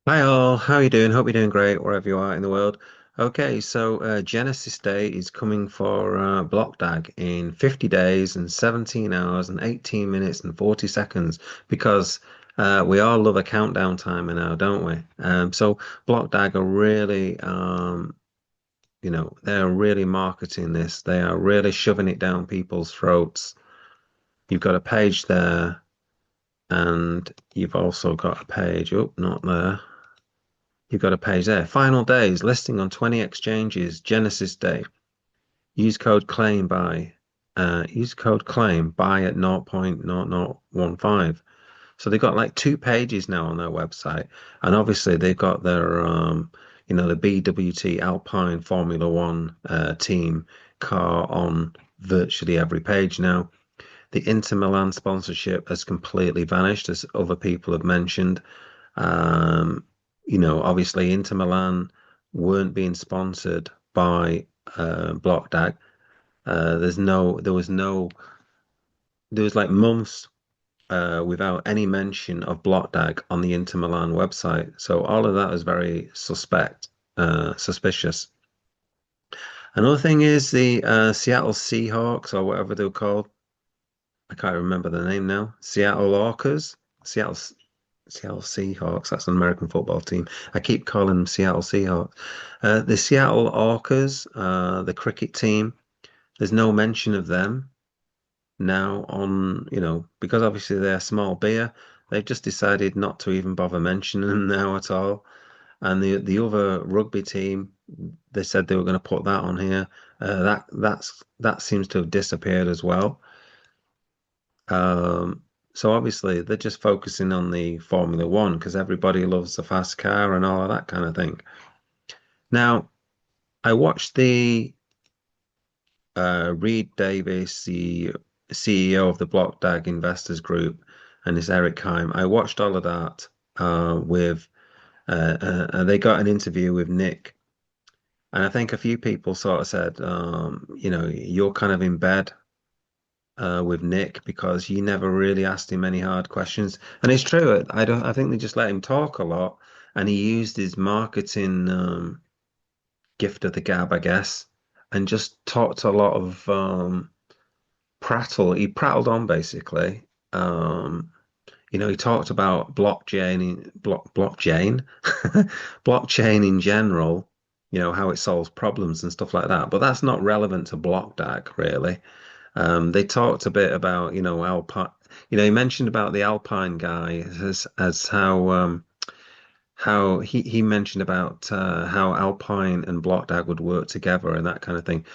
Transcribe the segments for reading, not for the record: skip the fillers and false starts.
Hi all, how are you doing? Hope you're doing great wherever you are in the world. Okay, so Genesis Day is coming for Blockdag in 50 days and 17 hours and 18 minutes and 40 seconds because we all love a countdown timer now, don't we? So Blockdag are really, they're really marketing this. They are really shoving it down people's throats. You've got a page there, and you've also got a page, oh, not there. You've got a page there. Final days, listing on 20 exchanges, Genesis Day. Use code claim buy at 0.0015. So they've got like two pages now on their website. And obviously they've got their the BWT Alpine Formula One team car on virtually every page now. The Inter Milan sponsorship has completely vanished, as other people have mentioned. Um, Obviously Inter Milan weren't being sponsored by Blockdag. There was like months without any mention of Blockdag on the Inter Milan website. So all of that was very suspicious. Another thing is the Seattle Seahawks or whatever they were called. I can't remember the name now. Seattle Orcas, Seattle Seattle Seahawks. That's an American football team. I keep calling them Seattle Seahawks. The Seattle Orcas, the cricket team. There's no mention of them now on, because obviously they're small beer. They've just decided not to even bother mentioning them now at all. And the other rugby team, they said they were going to put that on here. That seems to have disappeared as well. So obviously they're just focusing on the Formula One because everybody loves the fast car and all of that kind of thing. Now, I watched the Reed Davis, the CEO of the Blockdag Investors Group, and this Eric Heim. I watched all of that with they got an interview with Nick, and I think a few people sort of said, you're kind of in bed with Nick because you never really asked him any hard questions. And it's true. I think they just let him talk a lot, and he used his marketing gift of the gab, I guess, and just talked a lot of prattle. He prattled on basically. He talked about blockchain, blockchain in general. How it solves problems and stuff like that. But that's not relevant to Blockdag, really. They talked a bit about, Alpine. He mentioned about the Alpine guy as how he mentioned about how Alpine and Blockdag would work together and that kind of thing.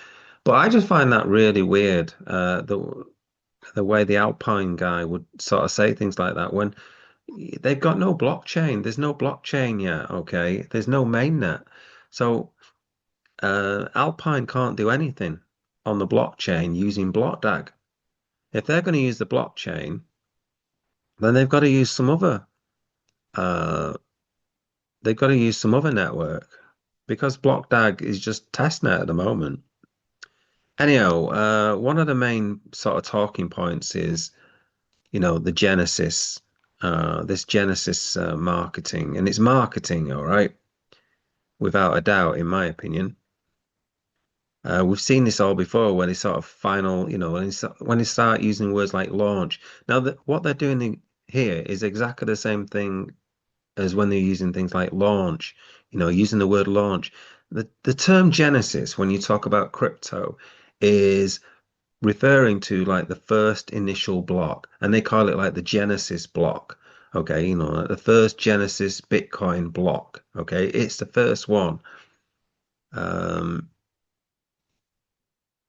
But I just find that really weird, the way the Alpine guy would sort of say things like that when they've got no blockchain. There's no blockchain yet, okay? There's no mainnet. So Alpine can't do anything on the blockchain using Blockdag. If they're going to use the blockchain, then uh they've got to use some other network because Blockdag is just testnet at the moment. Anyhow, one of the main sort of talking points is, the Genesis, this Genesis marketing, and it's marketing, all right, without a doubt, in my opinion. We've seen this all before when they sort of final, when they start using words like launch. Now, what they're doing here is exactly the same thing as when they're using things like launch, using the word launch. The term Genesis, when you talk about crypto, is referring to like the first initial block, and they call it like the Genesis block. Okay, like the first Genesis Bitcoin block. Okay, it's the first one. Um,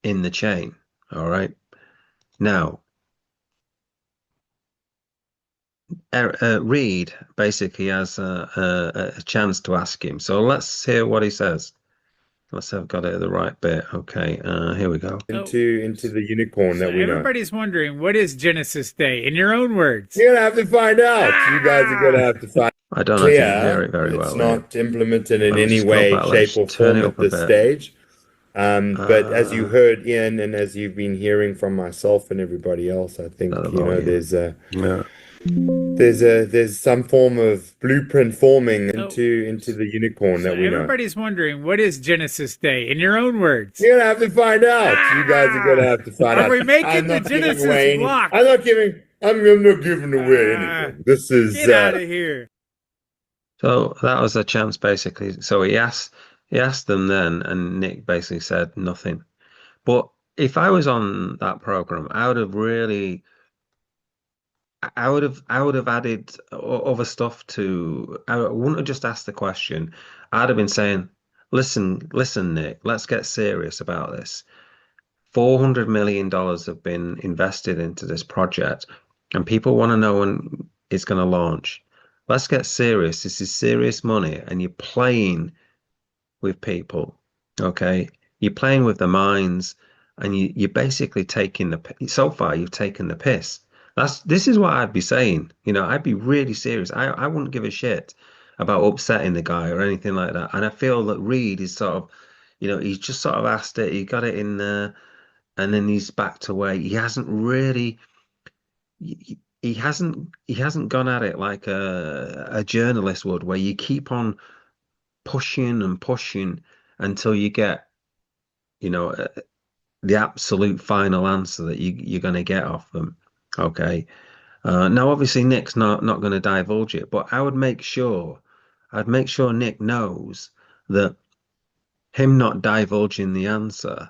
in the chain. All right. Now, Reed basically has a chance to ask him. So let's hear what he says. Let's have got it at the right bit. Okay, here we go. So, into the unicorn so that we know. everybody's wondering, what is Genesis Day? In your own words. You're gonna have to find out. You guys are gonna Ah! have to find I don't know if you can hear clear. it very It's well here. not implemented in Let me any just go way, back. shape, Let's or turn form it at up a this bit. stage. But as you Uh, heard, Ian, and as you've been hearing from myself and everybody else, I think, the volume. there's Yeah. there's some form of blueprint forming So, into the unicorn so that we know. everybody's wondering, what is Genesis Day? In your own words. You're gonna have to find out. You guys are gonna Ah! have to find Are out. we I'm making the not giving Genesis away any. block? I'm not giving away Ah, anything. This is get out of here. So that was a chance basically. So he asked them then, and Nick basically said nothing. But if I was on that program, I would have added other stuff to. I wouldn't have just asked the question. I'd have been saying, listen, Nick, let's get serious about this. $400 million have been invested into this project, and people want to know when it's going to launch. Let's get serious. This is serious money, and you're playing with people. Okay, you're playing with the minds, and you're basically taking so far you've taken the piss. This is what I'd be saying. I'd be really serious. I wouldn't give a shit about upsetting the guy or anything like that. And I feel that Reed is sort of, he's just sort of asked it. He got it in there, and then he's backed away. He hasn't really. He hasn't gone at it like a journalist would, where you keep on pushing and pushing until you get, you know, uh, the absolute final answer that you're going to get off them. Okay. Now, obviously, Nick's not going to divulge it, but I'd make sure Nick knows that him not divulging the answer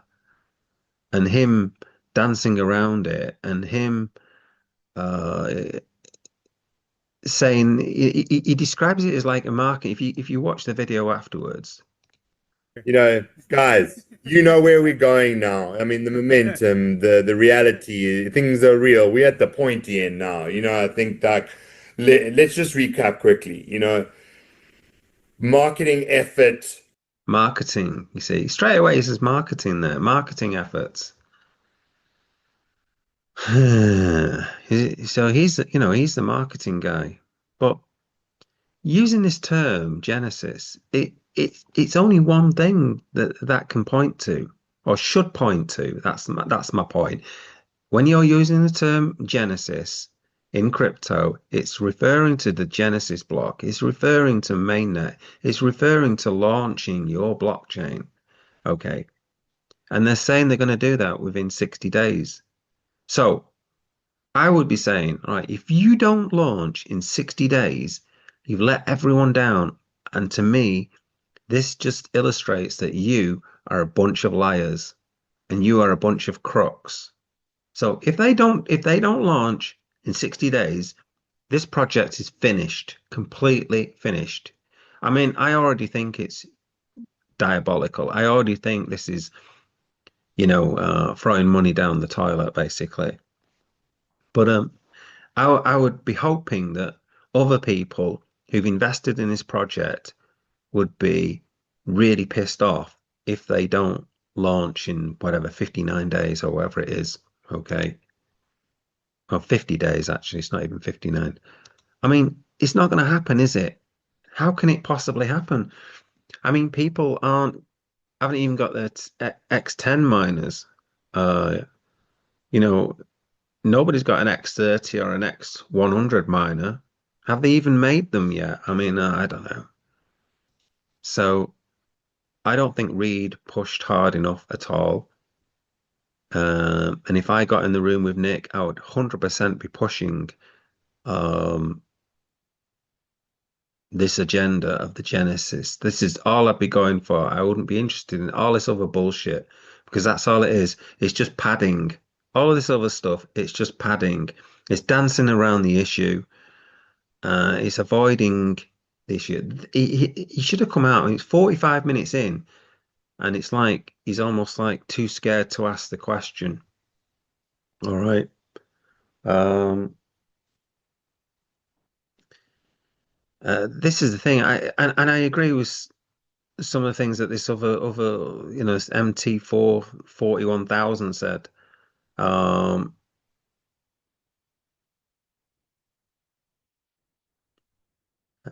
and him dancing around it and him uh, saying he describes it as like a market. If you watch the video afterwards, Guys, you know where we're going now. I mean, the momentum, the reality, things are real. We're at the pointy end now. I think that let's just recap quickly. Marketing effort. marketing, you see, straight away he says marketing there, marketing efforts. So he's the marketing guy. But using this term Genesis, it's only one thing that can point to or should point to. That's my point. When you're using the term Genesis in crypto, it's referring to the Genesis block, it's referring to mainnet, it's referring to launching your blockchain. Okay. And they're saying they're going to do that within 60 days. So I would be saying, all right, if you don't launch in 60 days, you've let everyone down. And to me, this just illustrates that you are a bunch of liars and you are a bunch of crooks. So if they don't launch in 60 days, this project is finished, completely finished. I mean, I already think it's diabolical. I already think this is, throwing money down the toilet, basically. But I would be hoping that other people who've invested in this project would be really pissed off if they don't launch in whatever 59 days or whatever it is. Okay. Well, 50 days actually. It's not even 59. I mean, it's not going to happen, is it? How can it possibly happen? I mean, people haven't even got their X10 miners. Uh, you know, Nobody's got an X30 or an X100 miner. Have they even made them yet? I mean, I don't know. So I don't think Reed pushed hard enough at all. And if I got in the room with Nick, I would 100% be pushing um, this agenda of the Genesis. This is all I'd be going for. I wouldn't be interested in all this other bullshit because that's all it is. It's just padding. All of this other stuff, it's just padding. It's dancing around the issue. It's avoiding the issue. He should have come out. It's 45 minutes in, and it's like he's almost like too scared to ask the question. All right. Um, this is the thing. And I agree with some of the things that this other MT4 41,000 said. Um,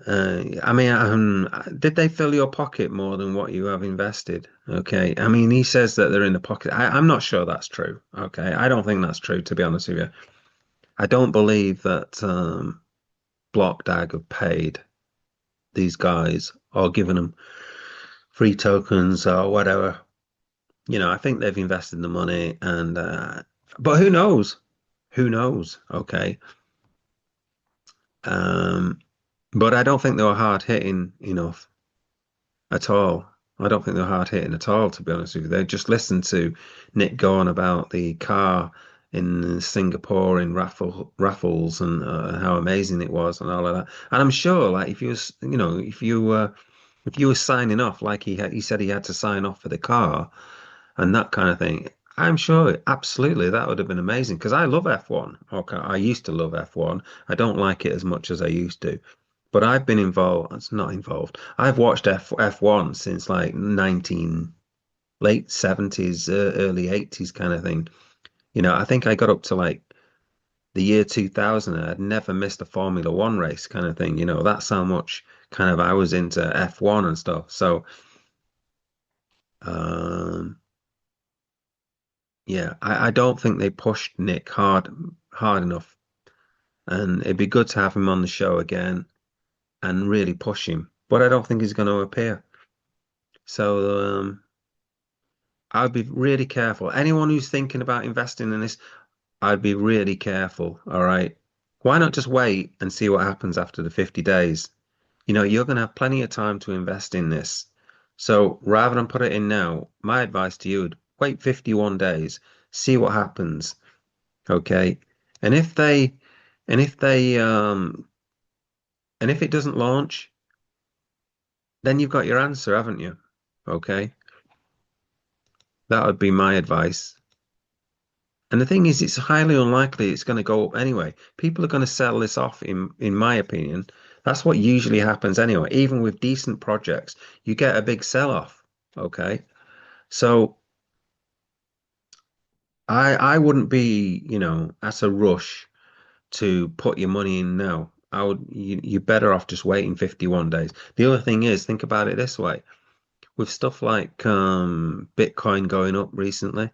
I mean, did they fill your pocket more than what you have invested? Okay. I mean, he says that they're in the pocket. I'm not sure that's true. Okay. I don't think that's true, to be honest with you. I don't believe that Blockdag have paid these guys or given them free tokens or whatever. I think they've invested the money and but who knows? Who knows? Okay. Um, but I don't think they were hard hitting enough at all. I don't think they're hard hitting at all, to be honest with you. They just listened to Nick go on about the car in Singapore in raffles and how amazing it was and all of that. And I'm sure, like, if you was, if you were signing off, like he said he had to sign off for the car and that kind of thing. I'm sure, absolutely, that would have been amazing because I love F1. Okay, I used to love F1. I don't like it as much as I used to. But I've been involved. It's not involved. I've watched F1 since like 19 late 70s, early 80s kind of thing. I think I got up to like the year 2000 and I'd never missed a Formula One race kind of thing. That's how much kind of I was into F1 and stuff. So, um, yeah, I don't think they pushed Nick hard enough. And it'd be good to have him on the show again and really push him. But I don't think he's going to appear. So, I'd be really careful. Anyone who's thinking about investing in this, I'd be really careful. All right. Why not just wait and see what happens after the 50 days? You're going to have plenty of time to invest in this. So rather than put it in now, my advice to you would wait 51 days, see what happens. Okay. And if they, and if they, and if it doesn't launch, then you've got your answer, haven't you? Okay. That would be my advice. And the thing is, it's highly unlikely it's going to go up anyway. People are going to sell this off, in my opinion. That's what usually happens anyway. Even with decent projects, you get a big sell-off. Okay. So I wouldn't be, at a rush to put your money in now. You're better off just waiting 51 days. The other thing is, think about it this way. With stuff like Bitcoin going up recently,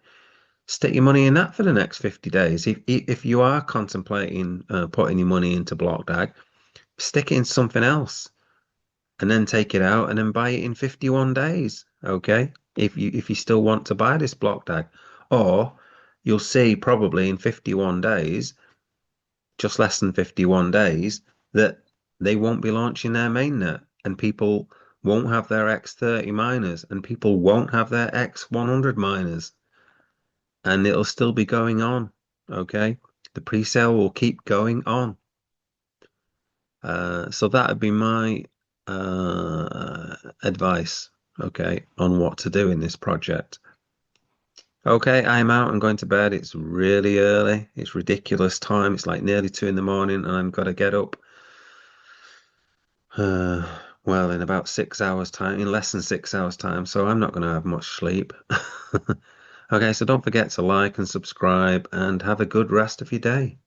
stick your money in that for the next 50 days. If you are contemplating putting your money into Blockdag, stick it in something else and then take it out and then buy it in 51 days. Okay? If you still want to buy this Blockdag. Or you'll see probably in 51 days, just less than 51 days, that they won't be launching their mainnet and people won't have their X30 miners and people won't have their X100 miners and it'll still be going on. Okay. The pre-sale will keep going on. So that would be my advice, okay, on what to do in this project. Okay, I'm out. I'm going to bed. It's really early. It's ridiculous time. It's like nearly 2 in the morning, and I've got to get up. Well, in about 6 hours' time, in less than 6 hours' time. So I'm not going to have much sleep. Okay, so don't forget to like and subscribe, and have a good rest of your day.